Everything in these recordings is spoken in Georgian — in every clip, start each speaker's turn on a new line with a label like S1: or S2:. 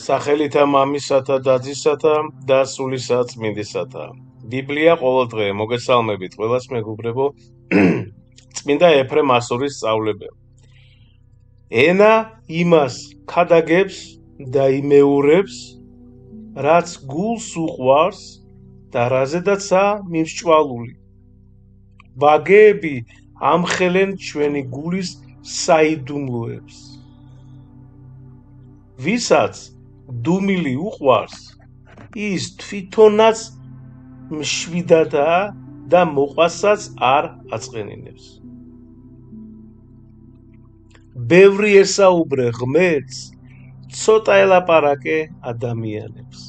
S1: სახელითა მამისათა და ძისათა და სულისა წმინდისათა. ბიბლია ყოველდღე მოგესალმებით ყველას მეგობრებო. წმინდა ეფრემ ასურის სწავლებელ. ენა იმას ქადაგებს და იმეურებს, რაც გულს უყვარს და რაზედაცაა მიმსჭვალული. ვაგეები ამხელენ ჩვენი გულის საიდუმლოებს. ვისაც დუმილი უყვარს, ის თვითონაც მშვიდადაა და მოყვასაც არ აწყენინებს. ბევრი ესაუბრე ღმერთს, ცოტა ელაპარაკე ადამიანებს.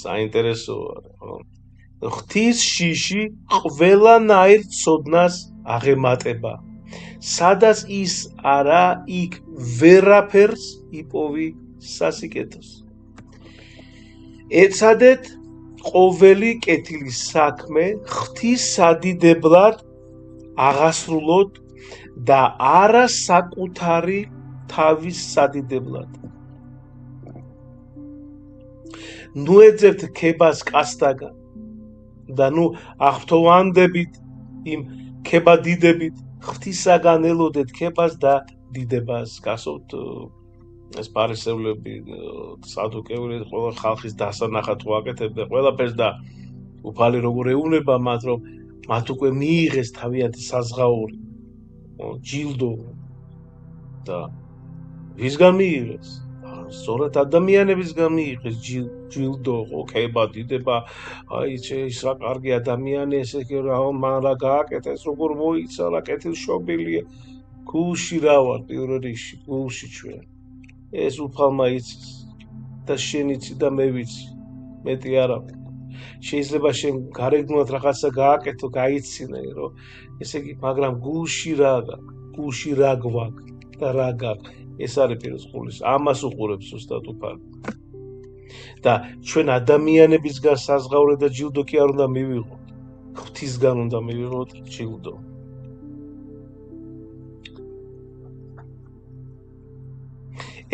S1: საინტერესოა, ხო? ღვთის შიში ყველანაირ ცოდნას აღემატება. სადაც ის არა, იქ ვერაფერს იპოვი სასიკეთოს. ეცადეთ ყოველი კეთილი საქმე ღვთის სადიდებლად აღასრულოთ და არა საკუთარი თავის სადიდებლად. ნუ ეძებთ ქებას კაცთაგან და ნუ აღფრთოვანდებით იმ ქებადიდებით, ღვთისაგან ელოდეთ ქებას და დიდებას. გასავთ ეს ფარისევლები, სადუკეები, ყველა ხალხის დასანახად ვაკეთებდა ყველაფერს და უფალი როგორ ეუბნება მათ, რომ მათ უკვე მიიღეს თავიანთი საზღაური, ჯილდო და ვისგან მიიღეს? სწორედ ადამიანებისგან მიიღეს ჯილდო, ქება, დიდება. აი ის რა კარგი ადამიანი, ესე კი მან რა გააკეთა, ეს როგორ მოიცა, რა კეთილშობილია. გულში რა ვარ პირველ რიგში, გულში ჩვენ. ეს უფალმა იცის და შენ იცი და მე ვიცი, მეტი არა. შეიძლება შენ გარეგნულად რაღაცა გააკეთო, გაიცინე, რომ ესე იგი, მაგრამ გულში რა გაქვს, გულში რა გვაქვს და რა გაქვს, ეს არის პირისყულის. ამას უყურებს ზუსტად უფალი. და ჩვენ ადამიანებისგან საზღაური და ჯილდო კი არ უნდა მივიღოთ, ღვთისგან უნდა მივიღოთ ჯილდო.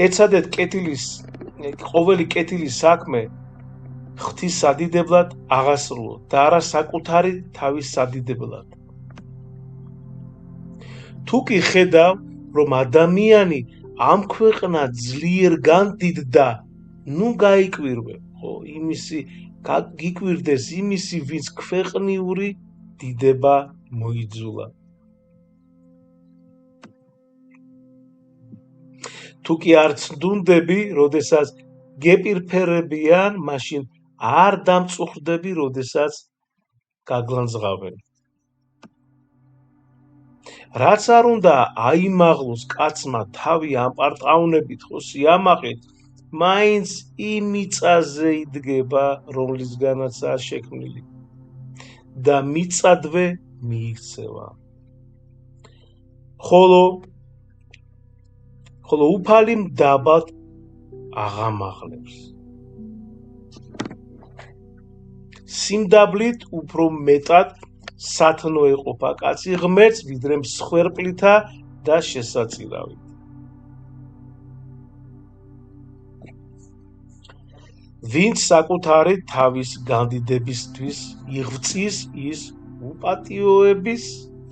S1: ეცადეთ ყოველი კეთილი საქმე ღვთის სადიდებლად აღასრულოთ და არა საკუთარი თავის სადიდებლად. თუ კი ხედავ, რომ ადამიანი ამ ქვეყნად ძლიერ განდიდდა, ნუ გაიკვირვებ, ხო, გიკვირდეს იმისი, ვინც ქვეყნიური დიდება მოიძულა. თუ კი არ ცდუნდები, როდესაც გეპირფერებიან, მაშინ არ დამწუხრდები, როდესაც გაგლანძღავენ. რაც არ უნდა აიმაღლოს კაცმა თავი ამპარტავნებით, ხო, სიამაყით, მაინც იმ მიწაზე იდგება, რომლისგანაცაა შექმნილი და მიწადვე მიიქცევა. ხოლო უფალი მდაბად აღამაღლებს. სიმდაბლით უფრო მეტად სათნო ეყოფა კაცი ღმერთს, ვიდრე მსხვერპლითა და შესაწირავით. ვინც საკუთარი თავის განდიდებისთვის იღწვის, ის უპატიოების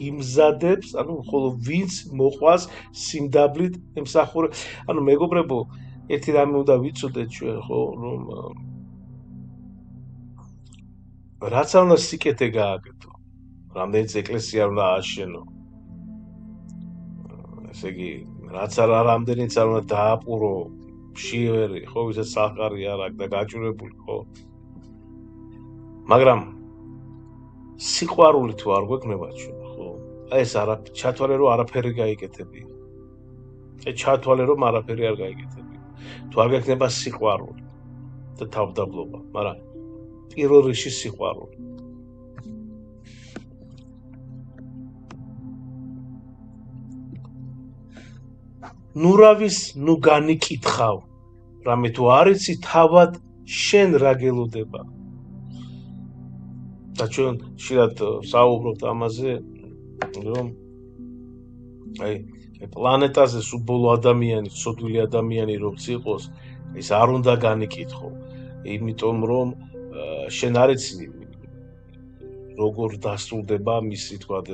S1: იმზადებს, ხოლო ვინც მოყვას სიმდაბლით ემსახურება. მეგობრებო, ერთი რამე უნდა ვიცოდეთ ჩვენ, ხო, რომ რაც არ უნდა სიკეთე გააკეთო, რამდენიც ეკლესია უნდა ააშენო, ესე იგი, რაც რამდენიც არ უნდა დააპურო, შიერი, ხო, ვისაც საყარი არ აქვს და გაჭირებული, ხო. მაგრამ სიყვარული თუ არ გვექნება ჩვენ, ხო, ეს ჩათვალე რომ არაფერი გაიკეთები. ჩათვალე რომ არაფერი არ გაიკეთები. თუ არ გექნება სიყვარული და თავდაბლობა, მაგრამ პირველ რიგში სიყვარული. ნურავის ნუ განიკითხავ, რამე თუ არ იცი თავად შენ რა გელოდება. და ჩვენ ხშირად საუბრობთ ამაზე, რომ აი პლანეტაზე სულ ბოლო ადამიანი, ცოდვილი ადამიანი როგორც იყოს, ეს არ უნდა განიკითხო, იმიტომ რომ შენ არ იცი როგორ დასრულდება მისი თქვათ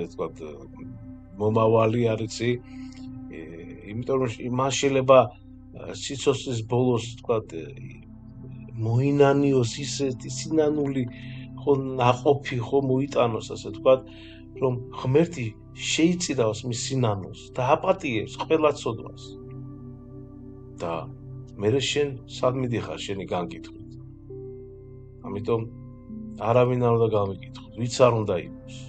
S1: მომავალი არ იცი, იმიტომ რომ მას შეიძლება სიცოცხლის ბოლოს თქვათ მოინანიოს ისეთი სინანული ხო ნაყოფი ხო მოიტანოს ასე თქვათ რომ ღმერთი შეიწირავს მის სინანულს და აპატიებს ყველა ცოდვას და მერე შენ სად მიდიხარ შენი განკითხვით ამიტომ არავინ არ უნდა გამიკითხოს ვიც არ უნდა იყოს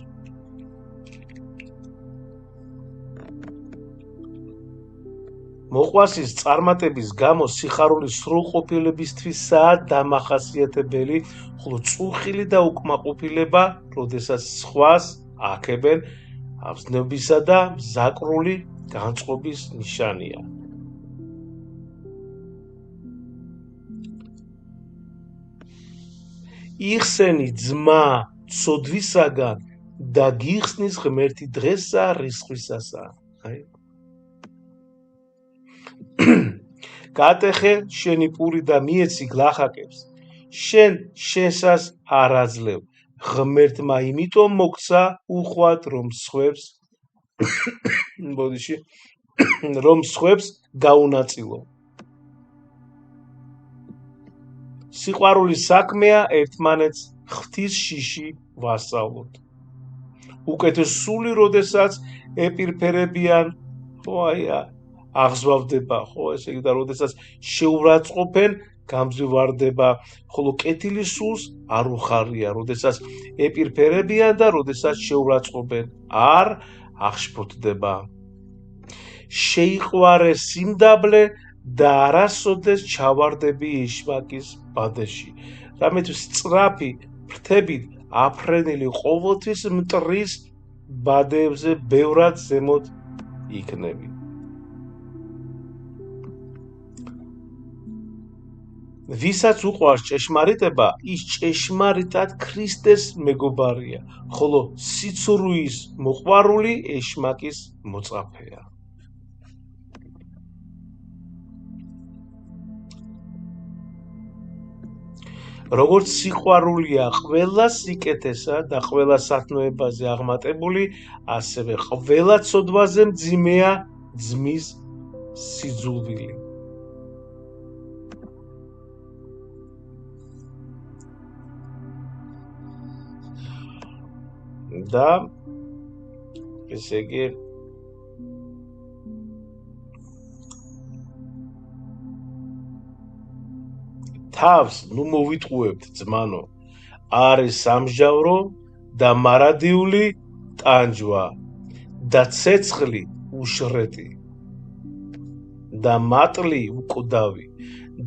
S1: მოყვასის წარმატების გამო სიხარულის სრულყოფილებისთვისაა დამახასიათებელი, ხოლო წურხილი და უკმაყოფილება, როდესაც სხვას აქებენ, აბზნებისა და მზაკრული განწყობის ნიშანია. იხსენი ძმა ცოდვისაგან და გიხსნის ღმერთი დღესა რისხვისასა. გატეხე შენი პური და მიეცი გლახაკებს შენ შენსას არ აძლევ ღმერთმა იმიტომ მოგცა უხვად რომ სხვებს ბოდიში რომ სხვებს გაუნაწილო სიყვარულის საქმეა ერთმანეთს ღვთის შიში ვასწავლოთ უკეთესული როდესაც ეპირფერებიან ხოია აღზვავდება ხო ესე იგი და როდესაც შეურაცხყოფენ გამძვირდება ხოლო კეთილი სულს არ უხარია როდესაც ეპირფერებიან და როდესაც შეურაცხყოფენ არ აღშფოთდება შეიყვარე სიმდაბლე და არასოდეს ჩავარდები ეშმაკის ბადეში რამეთვის სწრაფი ფრთებით აფრენილი ყოველთვის მტრის ბადეებზე ბევრად ზემოთ იქნები ვისაც უყვარს ჭეშმარიტება, ის ჭეშმარიტად ქრისტეს მეგობარია, ხოლო სიცრუის მოყვარული ეშმაკის მოწაფეა. როგორც სიყვარულია ყველა სიკეთესა და ყველა სათნოებაზე აღმატებული, ასევე ყველა ცოდვაზე მძიმეა ძმის სიძულვილი. და ესე იგი თავს ნუ მოვიტყუებთ ძმანო არის სამჟავრო და მარადიული ტანჯვა და ცეცხლი უშრეტი და მატლი უკვდავი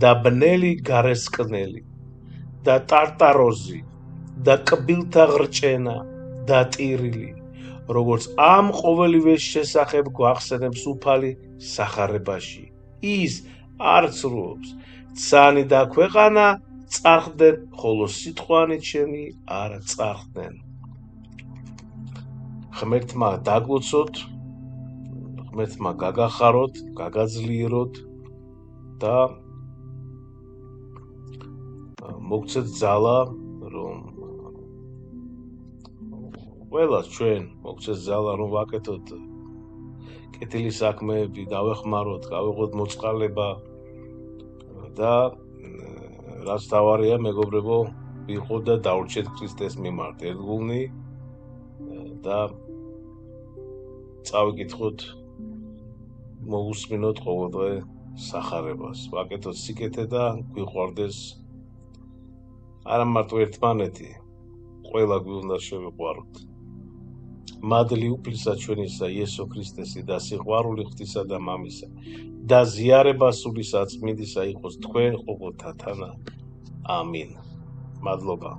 S1: და ბნელი გარესკნელი და ტარტაროზი და კბილთა ღრჭენა და ტირილი როგორც ამ ყოველივეს შესახებ გვახსენებს უფალი სახარებაში ის არ ცრუობს ცანი და ქვეყანა წარხდნენ ხოლო სიტყვანი ჩემი არ წარხდნენ ღმერთმა დაგლოცოთ ღმერთმა გაგახაროთ გაგაძლიეროთ და მოგცეთ ძალა რომ ყველას ჩვენ მოგცეთ ძალა რომ ვაკეთოთ კეთილი საქმეები დავეხმაროთ გავიღოთ მოწყალება და რაც თავარია მეგობრებო ვიყოთ და დავრჩეთ ქრისტეს მიმართ ერთგულნი და წავიკითხოთ მოусმინოთ ყოველდღე სახარებას ვაკეთოთ სიკეთე და გვიყვარდეს არა მარტო ერთმანეთი ყველა გვინდა შევიყვაროთ მადლი უფლისა ჩვენისა იესო ქრისტესი და სიყვარული ღვთისა და მამისა და ზიარება სული საწმინდისა იყოს თქვენ ყოველთათან ამინ მადლობა